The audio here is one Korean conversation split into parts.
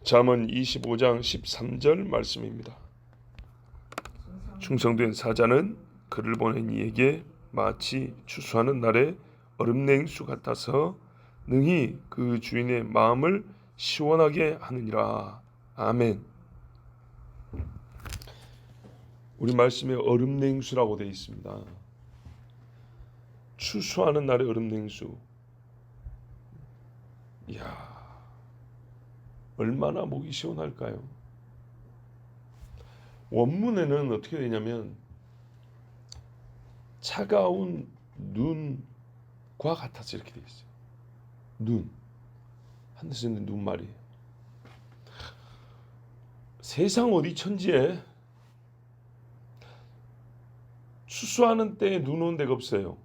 잠언 25장 13절 말씀입니다. 충성된 사자는 그를 보낸 이에게 마치 추수하는 날의 얼음냉수 같아서 능히 그 주인의 마음을 시원하게 하느니라. 아멘. 우리 말씀에 얼음냉수라고 되어 있습니다. 추수하는 날의 얼음냉수. 이야, 얼마나 목이 시원할까요? 원문에는 어떻게 되냐면 차가운 눈과 같아서 이렇게 되어 있어요. 눈. 하늘에서 있는 눈 말이에요. 세상 어디 천지에 추수하는 때에 눈 오는 데가 없어요.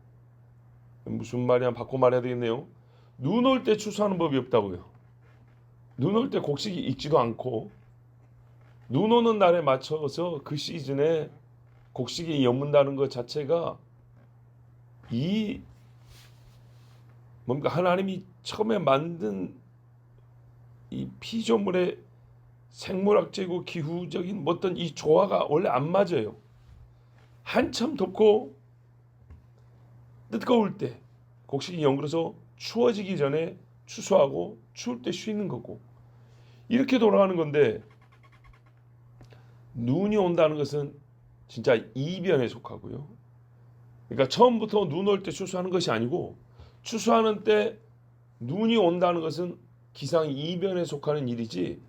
무슨 말이야? 바꿔 말해야 되겠네요. 눈 올 때 추수하는 법이 없다고요. 눈 올 때 곡식이 익지도 않고 눈 오는 날에 맞춰서 그 시즌에 곡식이 여문다는 것 자체가 이 뭔가 하나님이 처음에 만든 이 피조물의 생물학적이고 기후적인 어떤 이 조화가 원래 안 맞아요. 한참 덥고 뜨거울 때 곡식이 연그러서 추워지기 전에 추수하고 추울 때 쉬는 거고 이렇게 돌아가는 건데 눈이 온다는 것은 진짜 이변에 속하고요. 그러니까 처음부터 눈 올 때 추수하는 것이 아니고 추수하는 때 눈이 온다는 것은 기상 이변에 속하는 일이지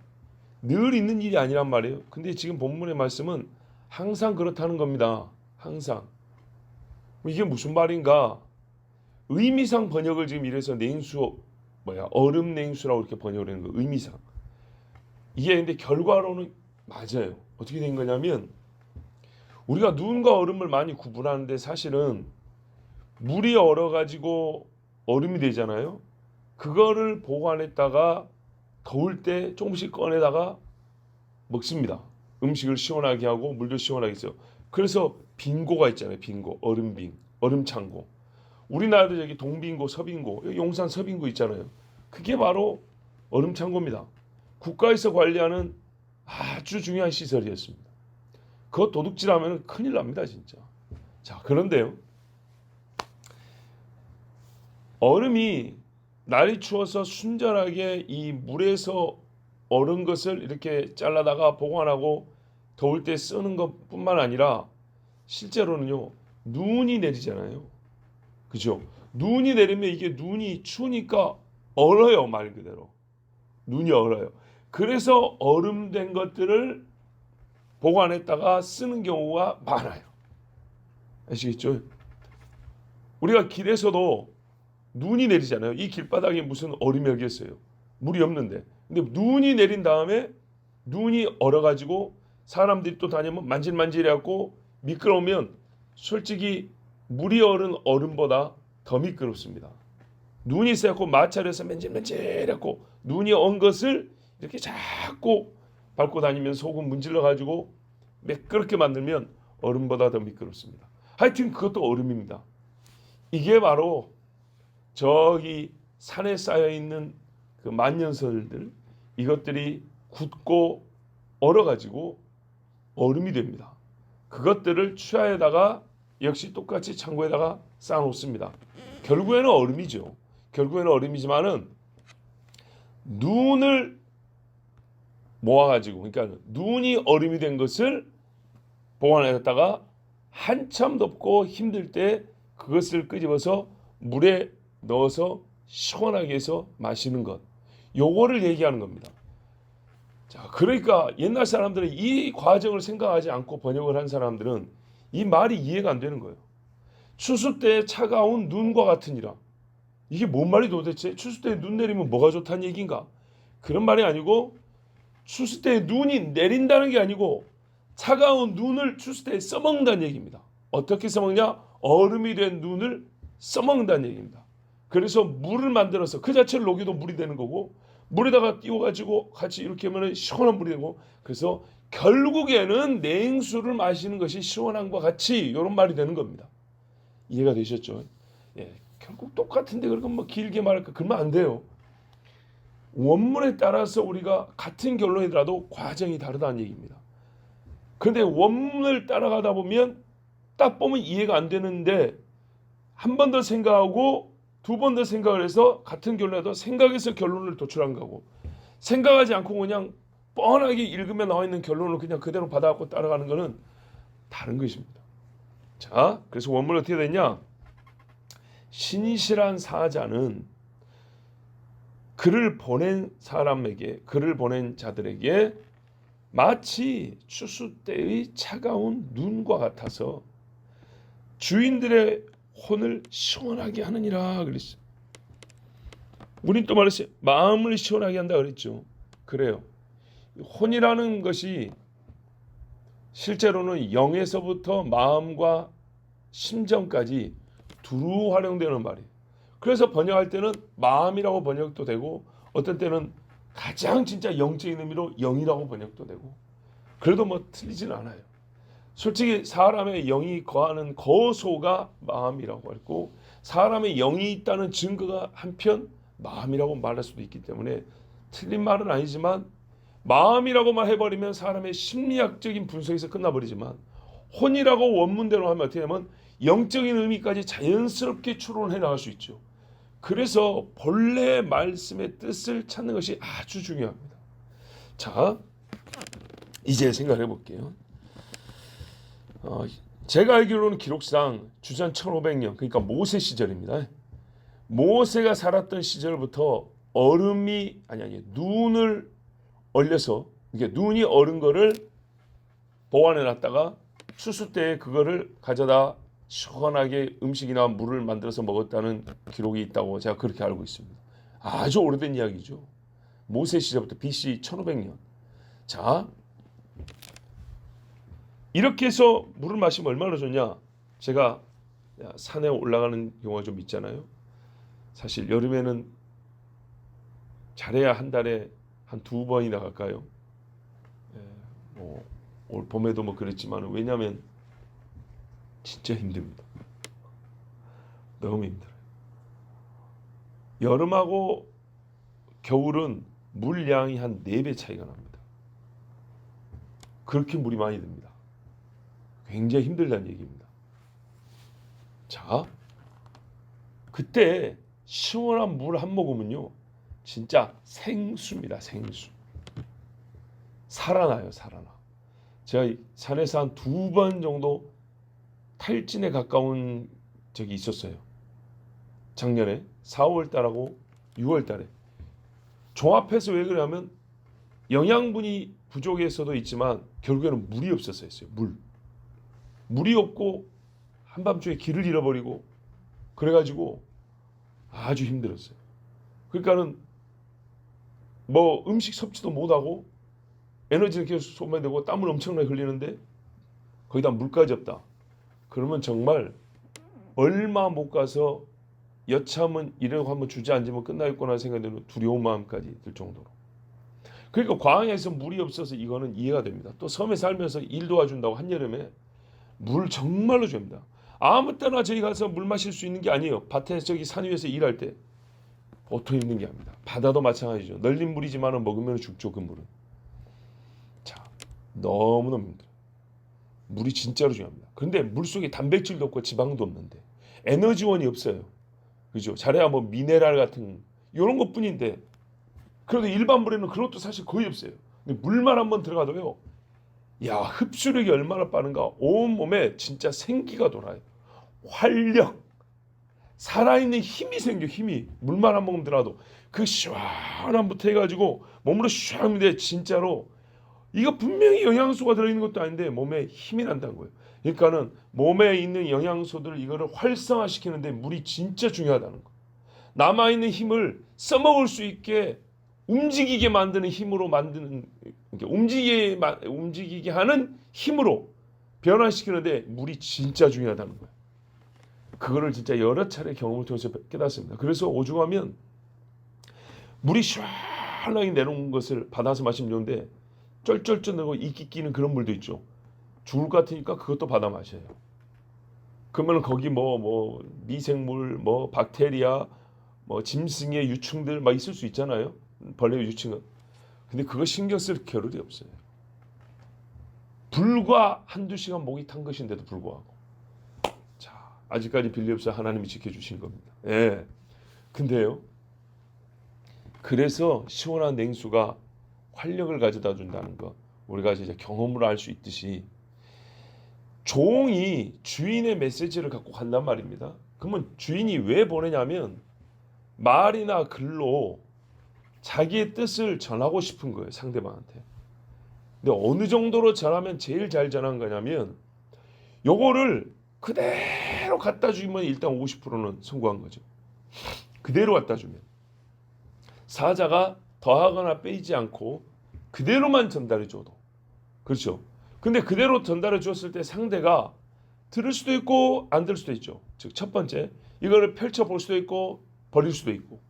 늘 있는 일이 아니란 말이에요. 근데 지금 본문의 말씀은 항상 그렇다는 겁니다. 항상. 이게 무슨 말인가? 의미상 번역을 지금 이래서 냉수 얼음 냉수라고 이렇게 번역을 하는 거예요. 의미상. 이게 근데 결과로는 맞아요. 어떻게 된 거냐면 우리가 눈과 얼음을 많이 구분하는데 사실은 물이 얼어가지고 얼음이 되잖아요. 그거를 보관했다가 더울 때 조금씩 꺼내다가 먹습니다. 음식을 시원하게 하고 물도 시원하게 써요. 그래서 빙고가 있잖아요. 빙고, 얼음빙, 얼음창고. 우리나라도 여기 동빙고, 서빙고, 여기 용산 서빙고 있잖아요. 그게 바로 얼음창고입니다. 국가에서 관리하는 아주 중요한 시설이었습니다. 그거 도둑질하면 큰일 납니다, 진짜. 자, 그런데요. 얼음이 날이 추워서 순전하게 이 물에서 얼은 것을 이렇게 잘라다가 보관하고 더울 때 쓰는 것뿐만 아니라 실제로는요. 눈이 내리잖아요. 그죠? 눈이 내리면 이게 눈이 추우니까 얼어요, 말 그대로. 눈이 얼어요. 그래서 얼음된 것들을 보관했다가 쓰는 경우가 많아요. 아시겠죠? 우리가 길에서도 눈이 내리잖아요. 이 길바닥에 무슨 얼음이 여기겠어요? 물이 없는데. 근데 눈이 내린 다음에 눈이 얼어가지고 사람들이 또 다니면 만질만질해갖고 미끄러우면 솔직히 물이 얼은 얼음보다 더 미끄럽습니다. 눈이 세고 마찰해서 맨질맨질해갖고 눈이 언 것을 이렇게 자꾸 밟고 다니면 속은 문질러가지고 매끄럽게 만들면 얼음보다 더 미끄럽습니다. 하여튼 그것도 얼음입니다. 이게 바로 저기 산에 쌓여있는 그 만년설들 이것들이 굳고 얼어가지고 얼음이 됩니다. 그것들을 추야에다가 역시 똑같이 창고에다가 쌓아놓습니다. 결국에는 얼음이죠. 결국에는 얼음이지만은 눈을 모아가지고 그러니까 눈이 얼음이 된 것을 보관해뒀다가 한참 덥고 힘들 때 그것을 끄집어서 물에 넣어서 시원하게 해서 마시는 것. 요거를 얘기하는 겁니다. 자, 그러니까 옛날 사람들은 이 과정을 생각하지 않고 번역을 한 사람들은 이 말이 이해가 안 되는 거예요. 추수 때 차가운 눈과 같으니라. 이게 뭔 말이 도대체? 추수 때 눈 내리면 뭐가 좋다는 얘기인가? 그런 말이 아니고 추수 때 눈이 내린다는 게 아니고 차가운 눈을 추수 때 써먹는다는 얘기입니다. 어떻게 써먹냐? 얼음이 된 눈을 써먹는다는 얘기입니다. 그래서 물을 만들어서 그 자체를 녹여도 물이 되는 거고 물에다가 띄워가지고 같이 이렇게 하면 시원한 물이 되고 그래서 결국에는 냉수를 마시는 것이 시원함과 같이 이런 말이 되는 겁니다. 이해가 되셨죠? 예, 결국 똑같은데 그렇게 뭐 길게 말할까? 그러면 안 돼요. 원문에 따라서 우리가 같은 결론이더라도 과정이 다르다는 얘기입니다. 그런데 원문을 따라가다 보면 딱 보면 이해가 안 되는데 한 번 더 생각하고 두 번 더 생각을 해서 같은 결론에도 생각해서 결론을 도출한 거고, 생각하지 않고 그냥 뻔하게 읽으면 나와 있는 결론을 그냥 그대로 받아갖고 따라가는 거는 다른 것입니다. 자, 그래서 원문은 어떻게 되냐? 신실한 사자는 그를 보낸 사람에게, 그를 보낸 자들에게 마치 추수 때의 차가운 눈과 같아서 주인들의 혼을 시원하게 하느니라 그랬어요. 우린 또 말했어요. 마음을 시원하게 한다 그랬죠. 그래요. 혼이라는 것이 실제로는 영에서부터 마음과 심정까지 두루 활용되는 말이에요. 그래서 번역할 때는 마음이라고 번역도 되고, 어떤 때는 가장 진짜 영적인 의미로 영이라고 번역도 되고, 그래도 뭐 틀리진 않아요. 솔직히 사람의 영이 거하는 거소가 마음이라고 했고, 사람의 영이 있다는 증거가 한편 마음이라고 말할 수도 있기 때문에 틀린 말은 아니지만, 마음이라고만 해버리면 사람의 심리학적인 분석에서 끝나버리지만, 혼이라고 원문대로 하면 어떻게 하면 영적인 의미까지 자연스럽게 추론해 나갈 수 있죠. 그래서 본래 말씀의 뜻을 찾는 것이 아주 중요합니다. 자, 이제 생각해 볼게요. 제가 알기로는 기록상 주전 1500년, 그러니까 모세 시절입니다. 모세가 살았던 시절부터 얼음이 눈을 얼려서, 이게 눈이 얼은 거를 보관해 놨다가 추수 때 그거를 가져다 시원하게 음식이나 물을 만들어서 먹었다는 기록이 있다고 제가 그렇게 알고 있습니다. 아주 오래된 이야기죠. 모세 시절부터 BC 1500년. 자, 이렇게 해서 물을 마시면 얼마나 좋냐? 제가 산에 올라가는 경우가 좀 있잖아요. 사실 여름에는 잘해야 한 달에 한 2번이나 갈까요? 올 봄에도 뭐 그랬지만, 왜냐하면 진짜 힘듭니다. 너무 힘들어요. 여름하고 겨울은 물량이 한 4배 차이가 납니다. 그렇게 물이 많이 듭니다. 굉장히 힘들다는 얘기입니다. 자, 그때 시원한 물 한 모금은요, 진짜 생수입니다. 생수. 살아나요, 살아나. 제가 산에서 한 2번 정도 탈진에 가까운 적이 있었어요. 작년에 4월 달하고 6월 달에. 종합해서 왜 그러냐면 영양분이 부족해서도 있지만 결국에는 물이 없었어요. 물이 없고 한밤중에 길을 잃어버리고 그래가지고 아주 힘들었어요. 그러니까는 뭐 음식 섭취도 못하고 에너지는 계속 소모되고 땀을 엄청나게 흘리는데 거기다 물까지 없다. 그러면 정말 얼마 못 가서 여참은 이러고 한번 주저앉으면 끝나겠구나 생각되는 두려운 마음까지 들 정도로. 그러니까 광야에서 물이 없어서 이거는 이해가 됩니다. 또 섬에 살면서 일 도와준다고 한여름에 물 정말로 줍니다. 아무 때나 저희 가서 물 마실 수 있는 게 아니에요. 밭에 저기 산 위에서 일할 때 보통 있는 게 아닙니다. 바다도 마찬가지죠. 널린 물이지만 먹으면 죽죠, 그 물은. 자, 너무너무 힘들어요. 물이 진짜로 중요합니다. 그런데 물속에 단백질도 없고 지방도 없는데 에너지원이 없어요. 그죠? 잘해야 뭐 미네랄 같은 이런 것뿐인데, 그래도 일반 물에는 그런 것도 사실 거의 없어요. 근데 물만 한번 들어가도요, 야, 흡수력이 얼마나 빠른가. 온 몸에 진짜 생기가 돌아요. 활력, 살아있는 힘이 생겨. 힘이 물만 한 모금 들어가도 그 시원함부터 해가지고 몸으로 시원한데, 진짜로 이거 분명히 영양소가 들어있는 것도 아닌데 몸에 힘이 난다는 거예요. 그러니까는 몸에 있는 영양소들을 이거를 활성화시키는데 물이 진짜 중요하다는 거. 남아있는 힘을 써먹을 수 있게 움직이게 만드는 힘으로 만드는, 움직이게 하는 힘으로 변화시키는데 물이 진짜 중요하다는 거예요. 그거를 진짜 여러 차례 경험을 통해서 깨닫습니다. 그래서 오죽하면 물이 시원하게 내놓은 것을 받아서 마시면 좋은데 쩔쩔쩔 내고 이끼 끼는 그런 물도 있죠. 죽을 것 같으니까 그것도 받아 마셔요. 그러면 거기 미생물, 박테리아, 짐승의 유충들 막 있을 수 있잖아요. 벌레 유충은. 근데 그거 신경 쓸 겨를이 없어요. 불과 한두 시간 목이 탄 것인데도 불구하고. 자, 아직까지 빌리 없어 하나님이 지켜주신 겁니다. 예. 근데요. 그래서 시원한 냉수가 활력을 가져다 준다는 거 우리가 이제 경험으로 알 수 있듯이 종이 주인의 메시지를 갖고 간단 말입니다. 그러면 주인이 왜 보내냐면 말이나 글로 자기의 뜻을 전하고 싶은 거예요, 상대방한테. 근데 어느 정도로 전하면 제일 잘 전한 거냐면 요거를 그대로 갖다 주면 일단 50%는 성공한 거죠. 그대로 갖다 주면 사자가 더하거나 빼지 않고 그대로만 전달해 줘도 그렇죠. 근데 그대로 전달해 줬을 때 상대가 들을 수도 있고 안 들을 수도 있죠. 즉 첫 번째 이거를 펼쳐 볼 수도 있고 버릴 수도 있고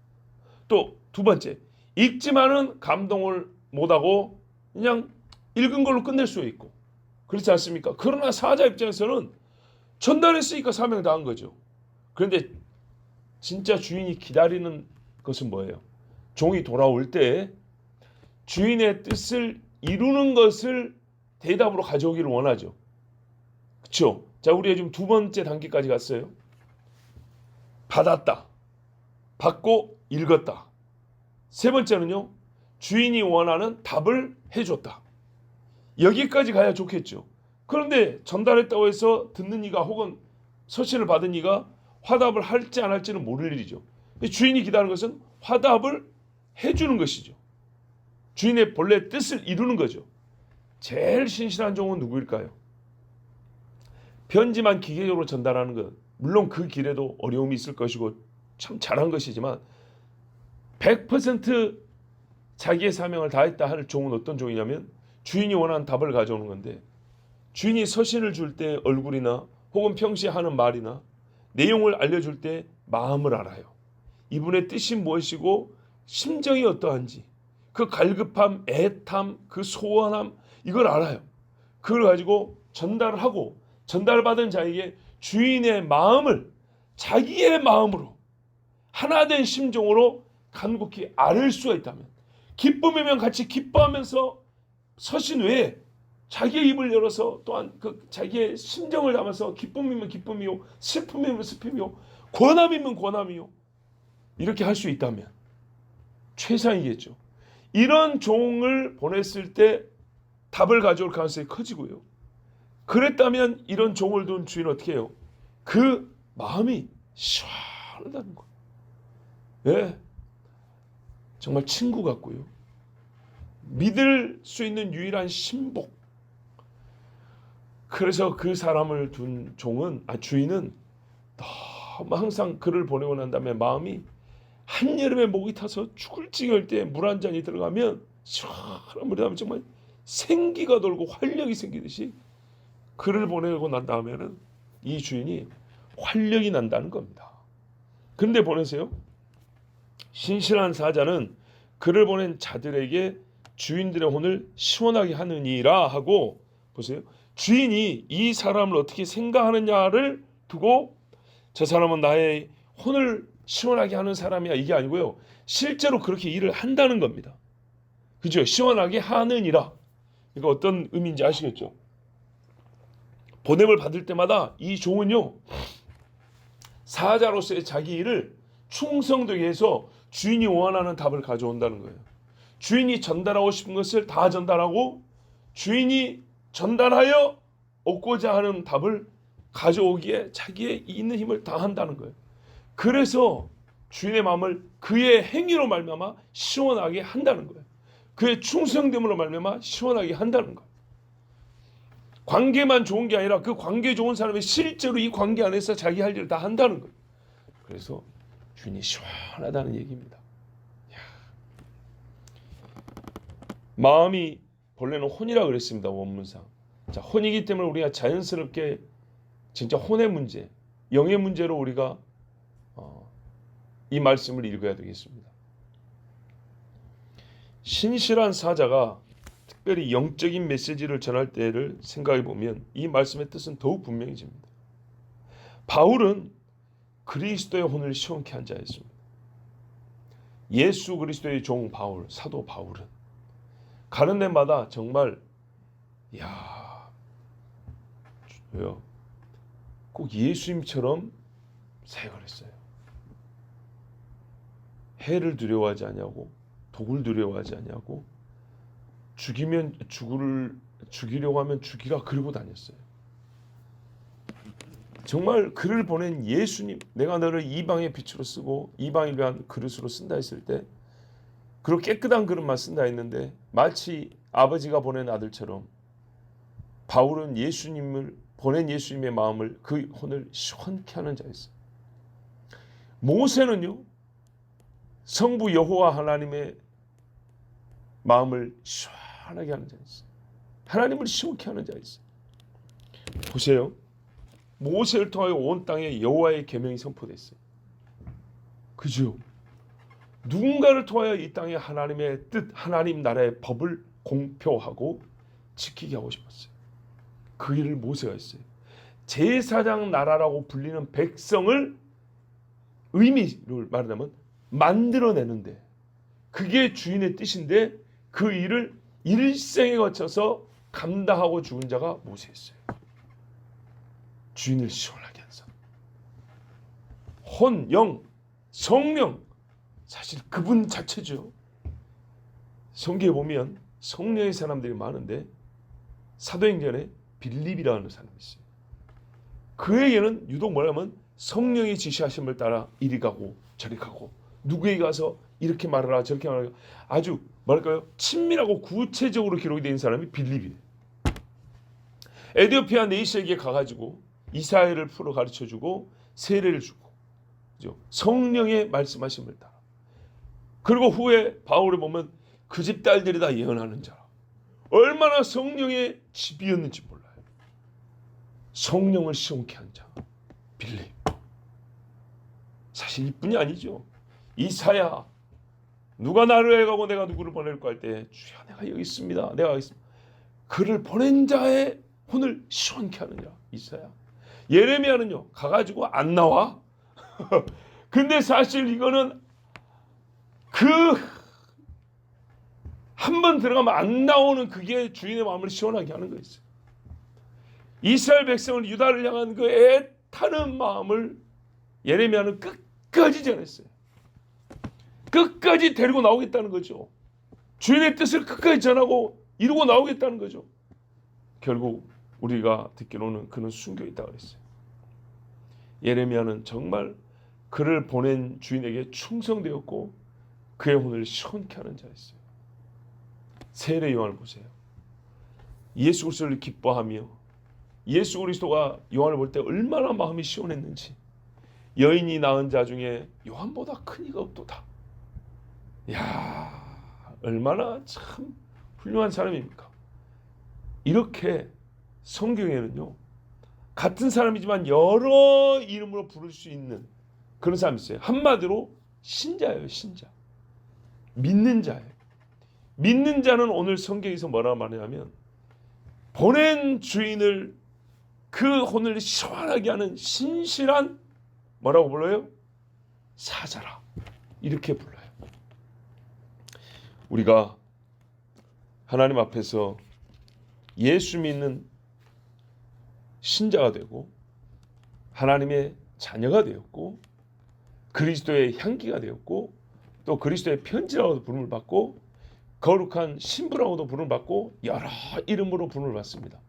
또 두 번째 읽지만은 감동을 못하고 그냥 읽은 걸로 끝낼 수 있고 그렇지 않습니까? 그러나 사자 입장에서는 전달했으니까 사명 당한 거죠. 그런데 진짜 주인이 기다리는 것은 뭐예요? 종이 돌아올 때 주인의 뜻을 이루는 것을 대답으로 가져오기를 원하죠. 그렇죠? 자, 우리가 지금 두 번째 단계까지 갔어요. 받았다. 받고 읽었다. 세 번째는요. 주인이 원하는 답을 해줬다. 여기까지 가야 좋겠죠. 그런데 전달했다고 해서 듣는 이가 혹은 서신을 받은 이가 화답을 할지 안 할지는 모를 일이죠. 주인이 기다리는 것은 화답을 해주는 것이죠. 주인의 본래 뜻을 이루는 거죠. 제일 신실한 종은 누구일까요? 편지만 기계적으로 전달하는 것. 물론 그 길에도 어려움이 있을 것이고 참 잘한 것이지만 100% 자기의 사명을 다했다 할 종은 어떤 종이냐면 주인이 원하는 답을 가져오는 건데 주인이 서신을 줄 때 얼굴이나 혹은 평시에 하는 말이나 내용을 알려줄 때 마음을 알아요. 이분의 뜻이 무엇이고 심정이 어떠한지 그 갈급함, 애탐, 그 소원함 이걸 알아요. 그걸 가지고 전달을 하고 전달받은 자에게 주인의 마음을 자기의 마음으로 하나된 심정으로 간곡히 아뢰 수가 있다면 기쁨이면 같이 기뻐하면서 서신 외에 자기의 입을 열어서 또한 그 자기의 심정을 담아서 기쁨이면 기쁨이요 슬픔이면 슬픔이요 권함이면 권함이요 이렇게 할 수 있다면 최상이겠죠. 이런 종을 보냈을 때 답을 가져올 가능성이 커지고요. 그랬다면 이런 종을 둔 주인은 어떻게 해요? 그 마음이 시원하다는 거예요. 예, 정말 친구 같고요. 믿을 수 있는 유일한 신복. 그래서 그 사람을 둔 주인은 너무 항상 그를 보내고 난 다음에 마음이 한여름에 목이 타서 죽을 지경일 때 물 한 잔이 들어가면 시원한 물이 나면 정말 생기가 돌고 활력이 생기듯이 그를 보내고 난 다음에는 이 주인이 활력이 난다는 겁니다. 그런데 보내세요. 신실한 사자는 그를 보낸 자들에게 주인들의 혼을 시원하게 하느니라 하고 보세요. 주인이 이 사람을 어떻게 생각하느냐를 두고 저 사람은 나의 혼을 시원하게 하는 사람이야 이게 아니고요. 실제로 그렇게 일을 한다는 겁니다. 그죠? 시원하게 하느니라. 이거 어떤 의미인지 아시겠죠? 보냄을 받을 때마다 이 종은요. 사자로서의 자기 일을 충성되게 해서 주인이 원하는 답을 가져온다는 거예요. 주인이 전달하고 싶은 것을 다 전달하고 주인이 전달하여 얻고자 하는 답을 가져오기에 자기의 있는 힘을 다한다는 거예요. 그래서 주인의 마음을 그의 행위로 말미암아 시원하게 한다는 거예요. 그의 충성됨으로 말미암아 시원하게 한다는 거예요. 관계만 좋은 게 아니라 그 관계 좋은 사람이 실제로 이 관계 안에서 자기 할 일을 다 한다는 거예요. 그래서 주인이 시원하다는 얘기입니다. 마음이 본래는 혼이라 그랬습니다. 원문상. 자, 혼이기 때문에 우리가 자연스럽게 진짜 혼의 문제, 영의 문제로 우리가 이 말씀을 읽어야 되겠습니다. 신실한 사자가 특별히 영적인 메시지를 전할 때를 생각해 보면 이 말씀의 뜻은 더욱 분명해집니다. 바울은 그리스도의 혼을 시원케 한 자였습니다. 예수 그리스도의 종 바울, 사도 바울은 가는 데마다 정말 왜요? 꼭 예수님처럼 사역을 했어요. 해를 두려워하지 아니하고 독을 두려워하지 아니하고 죽이려고 하면 죽이라 그러고 다녔어요. 정말 그를 보낸 예수님, 내가 너를 이방의 빛으로 쓰고 이방을 위한 그릇으로 쓴다 했을 때, 그리고 깨끗한 그릇만 쓴다 했는데 마치 아버지가 보낸 아들처럼 바울은 예수님을 보낸 예수님의 마음을, 그 혼을 시원케 하는 자였어요. 모세는요, 성부 여호와 하나님의 마음을 시원하게 하는 자였어요. 하나님을 시원케 하는 자였어요. 보세요. 모세를 통하여 온 땅에 여호와의 계명이 선포됐어요. 그죠? 누군가를 통하여 이 땅에 하나님의 뜻, 하나님 나라의 법을 공표하고 지키게 하고 싶었어요. 그 일을 모세가 했어요. 제사장 나라라고 불리는 백성을, 의미를 말하자면 만들어내는데, 그게 주인의 뜻인데 그 일을 일생에 거쳐서 감당하고 죽은 자가 모세였어요. 주인을 시원하게 한 사람. 혼, 영, 성령, 사실 그분 자체죠. 성경에 보면 성령의 사람들이 많은데 사도행전에 빌립이라는 사람이 있어요. 그에게는 유독 뭐냐면 성령의 지시하심을 따라 이리 가고 저리 가고, 누구에게 가서 이렇게 말하라 저렇게 말하라, 아주 뭐랄까요, 친밀하고 구체적으로 기록이 된 사람이 빌립이에요. 에디오피아 네이스에게 가가지고 이스라엘을 풀어 가르쳐주고 세례를 주고, 그죠? 성령의 말씀하심을 따라. 그리고 후에 바울을 보면 그 집 딸들이 다 예언하는 자라. 얼마나 성령의 집이었는지 몰라요. 성령을 시원케 한 자, 빌립. 사실 이뿐이 아니죠. 이사야, 누가 나를 해가고 내가 누구를 보낼까 할 때, 주여 내가 여기 있습니다, 내가 여기 있습니다. 그를 보낸 자의 혼을 시원케 하는 자, 이사야. 예레미야는요, 가가지고 안 나와. 근데 사실 이거는 한 번 들어가면 안 나오는, 그게 주인의 마음을 시원하게 하는 거였어요. 이스라엘 백성을, 유다를 향한 그 애타는 마음을 예레미야는 끝까지 전했어요. 끝까지 데리고 나오겠다는 거죠. 주인의 뜻을 끝까지 전하고 이루고 나오겠다는 거죠. 결국 우리가 듣기로는 그는 순교했다고 그랬어요. 예레미야는 정말 그를 보낸 주인에게 충성되었고 그의 혼을 시원케 하는 자였어요. 세례 요한을 보세요. 예수 그리스도를 기뻐하며 예수 그리스도가 요한을 볼 때 얼마나 마음이 시원했는지, 여인이 낳은 자 중에 요한보다 큰 이가 없도다. 야, 얼마나 참 훌륭한 사람입니까? 이렇게 성경에는요, 같은 사람이지만 여러 이름으로 부를 수 있는 그런 사람이 있어요. 한마디로 신자예요. 신자. 믿는 자예요. 믿는 자는 오늘 성경에서 뭐라 말하냐면, 보낸 주인을, 그 혼을 시원하게 하는 신실한, 뭐라고 불러요? 사자라. 이렇게 불러요. 우리가 하나님 앞에서 예수 믿는 신자가 되고 하나님의 자녀가 되었고 그리스도의 향기가 되었고 또 그리스도의 편지라고도 부름을 받고 거룩한 신부라고도 부름을 받고 여러 이름으로 부름을 받습니다.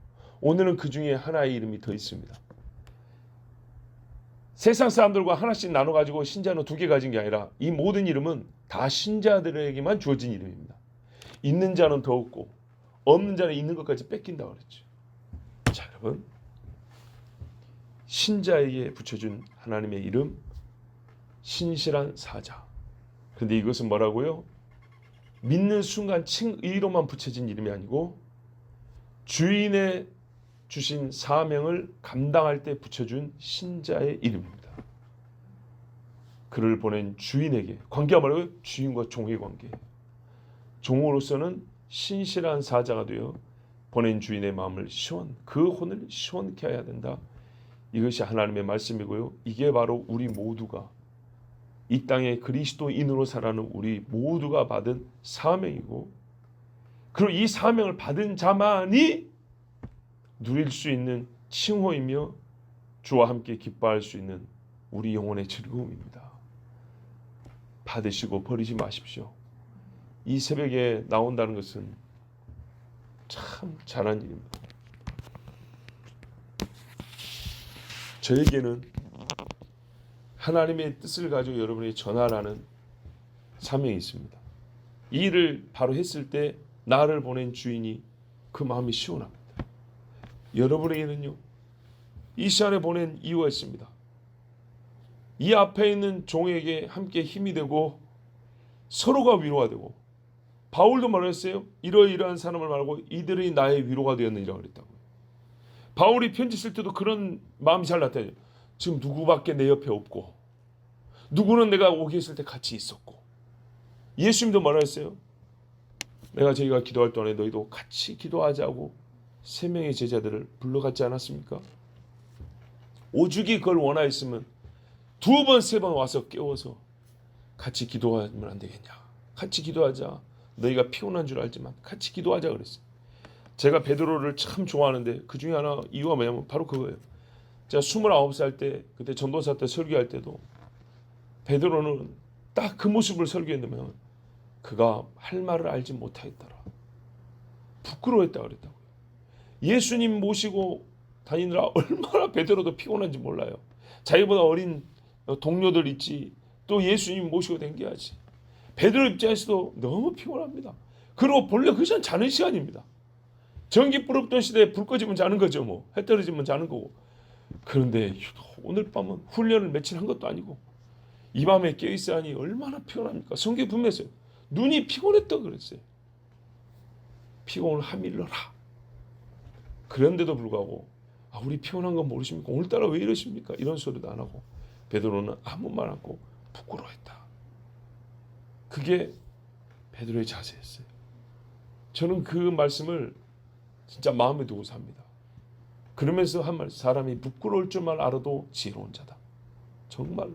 오늘은 그 중에 하나의 이름이 더 있습니다. 세상 사람들과 하나씩 나눠가지고 신자는 2개 가진 게 아니라 이 모든 이름은 다 신자들에게만 주어진 이름입니다. 있는 자는 더 얻고 없는 자는 있는 것까지 뺏긴다고 그랬죠. 자, 여러분, 신자에게 붙여준 하나님의 이름, 신실한 사자. 그런데 이것은 뭐라고요? 믿는 순간 칭의로만 붙여진 이름이 아니고 주인의 주신 사명을 감당할 때 붙여준 신자의 이름입니다. 그를 보낸 주인에게, 관계가 뭐라고요? 주인과 종의 관계. 종으로서는 신실한 사자가 되어 보낸 주인의 마음을 그 혼을 시원케 해야 된다. 이것이 하나님의 말씀이고요. 이게 바로 우리 모두가 이 땅에 그리스도인으로 살아가는 우리 모두가 받은 사명이고, 그리고 이 사명을 받은 자만이 누릴 수 있는 칭호이며 주와 함께 기뻐할 수 있는 우리 영혼의 즐거움입니다. 받으시고 버리지 마십시오. 이 새벽에 나온다는 것은 참 잘한 일입니다. 저에게는 하나님의 뜻을 가지고 여러분이 전하라는 사명이 있습니다. 이 일을 바로 했을 때 나를 보낸 주인이 그 마음이 시원합니다. 여러분에게는요, 이 시간에 보낸 이유가 있습니다. 이 앞에 있는 종에게 함께 힘이 되고 서로가 위로가 되고, 바울도 말했어요. 이러이러한 사람을 말하고 이들이 나의 위로가 되었느니라 그랬다고요. 바울이 편지 쓸 때도 그런 마음이 잘 나타나요. 지금 누구밖에 내 옆에 없고, 누구는 내가 오게 했을 때 같이 있었고, 예수님도 말했어요. 내가 저희가 기도할 동안에 너희도 같이 기도하자고 3명의 제자들을 불러갔지 않았습니까? 오죽이 그걸 원하였으면 2번, 3번 와서 깨워서 같이 기도하면 안 되겠냐. 같이 기도하자. 너희가 피곤한 줄 알지만 같이 기도하자 그랬어요. 제가 베드로를 참 좋아하는데 그 중에 하나 이유가 뭐냐면 바로 그거예요. 제가 29살 때 그때 전도사 때 설교할 때도 베드로는 딱 그 모습을 설교했는데 그가 할 말을 알지 못하겠더라. 부끄러워했다 그랬다고요. 예수님 모시고 다니느라 얼마나 베드로도 피곤한지 몰라요. 자기보다 어린 동료들 있지, 또 예수님 모시고 댕겨야지. 베드로 입장에서도 너무 피곤합니다. 그리고 본래 그 시간 자는 시간입니다. 전기 불 없던 시대에 불 꺼지면 자는 거죠. 뭐 해 떨어지면 자는 거고. 그런데 오늘 밤은 훈련을 며칠 한 것도 아니고 이 밤에 깨어있어야 하니 얼마나 피곤합니까? 성경에 분명히 했어요. 눈이 피곤했다고 그랬어요. 피곤을 하밀러라. 그런데도 불구하고 우리 피곤한 건 모르십니까? 오늘따라 왜 이러십니까? 이런 소리도 안 하고 베드로는 아무 말 않고 부끄러워했다. 그게 베드로의 자세였어요. 저는 그 말씀을 진짜 마음에 두고 삽니다. 그러면서 한 말, 사람이 부끄러울 줄만 알아도 지혜로운 자다. 정말로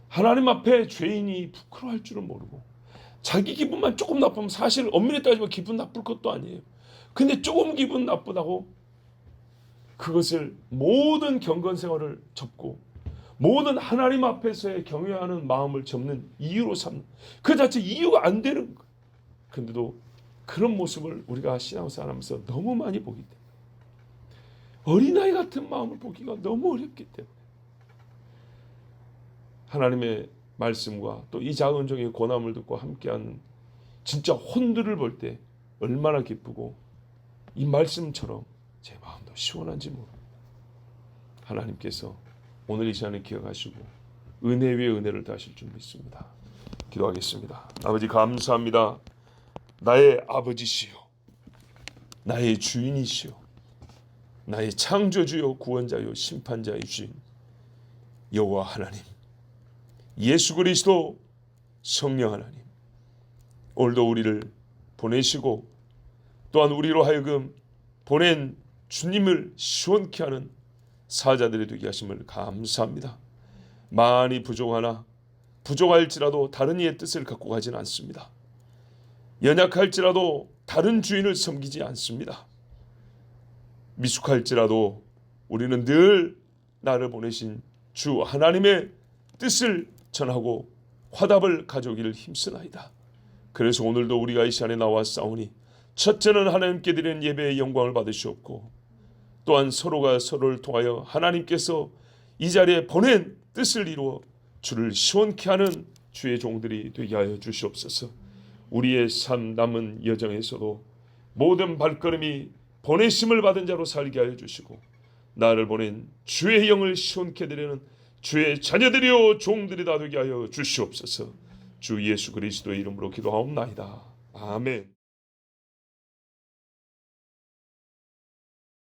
하나님 앞에 죄인이 부끄러워할 줄은 모르고 자기 기분만 조금 나쁘면 사실 엄밀히 따지면 기분 나쁠 것도 아니에요. 근데 조금 기분 나쁘다고 그것을 모든 경건 생활을 접고 모든 하나님 앞에서의 경외하는 마음을 접는 이유로 삼는, 그 자체 이유가 안 되는 거예요. 근데도 그런 모습을 우리가 신앙생활 하면서 너무 많이 보기 때문에, 어린아이 같은 마음을 보기가 너무 어렵기 때문에 하나님의 말씀과 또 이 작은 종의 고난을 듣고 함께하는 진짜 혼들을 볼 때 얼마나 기쁘고 이 말씀처럼 제 마음도 시원한지 모릅니다. 하나님께서 오늘 이 시간을 기억하시고 은혜 위에 은혜를 더하실 줄 믿습니다. 기도하겠습니다. 아버지 감사합니다. 나의 아버지시요, 나의 주인이시요, 나의 창조주요 구원자요 심판자의 주인 여호와 하나님, 예수 그리스도 성령 하나님, 오늘도 우리를 보내시고 또한 우리로 하여금 보낸 주님을 시원케 하는 사자들이 되게 하심을 감사합니다. 많이 부족하나 부족할지라도 다른 이의 뜻을 갖고 가지는 않습니다. 연약할지라도 다른 주인을 섬기지 않습니다. 미숙할지라도 우리는 늘 나를 보내신 주 하나님의 뜻을 전하고 화답을 가져오기를 힘쓰나이다. 그래서 오늘도 우리가 이 시간에 나와 싸우니 첫째는 하나님께 드리는 예배의 영광을 받으시옵고 또한 서로가 서로를 통하여 하나님께서 이 자리에 보낸 뜻을 이루어 주를 시원케 하는 주의 종들이 되게 하여 주시옵소서. 우리의 삶 남은 여정에서도 모든 발걸음이 보내심을 받은 자로 살게 하여 주시고 나를 보낸 주의 영을 시원케 드리는 주의 자녀들이요 종들이 다 되게 하여 주시옵소서. 주 예수 그리스도의 이름으로 기도하옵나이다. 아멘.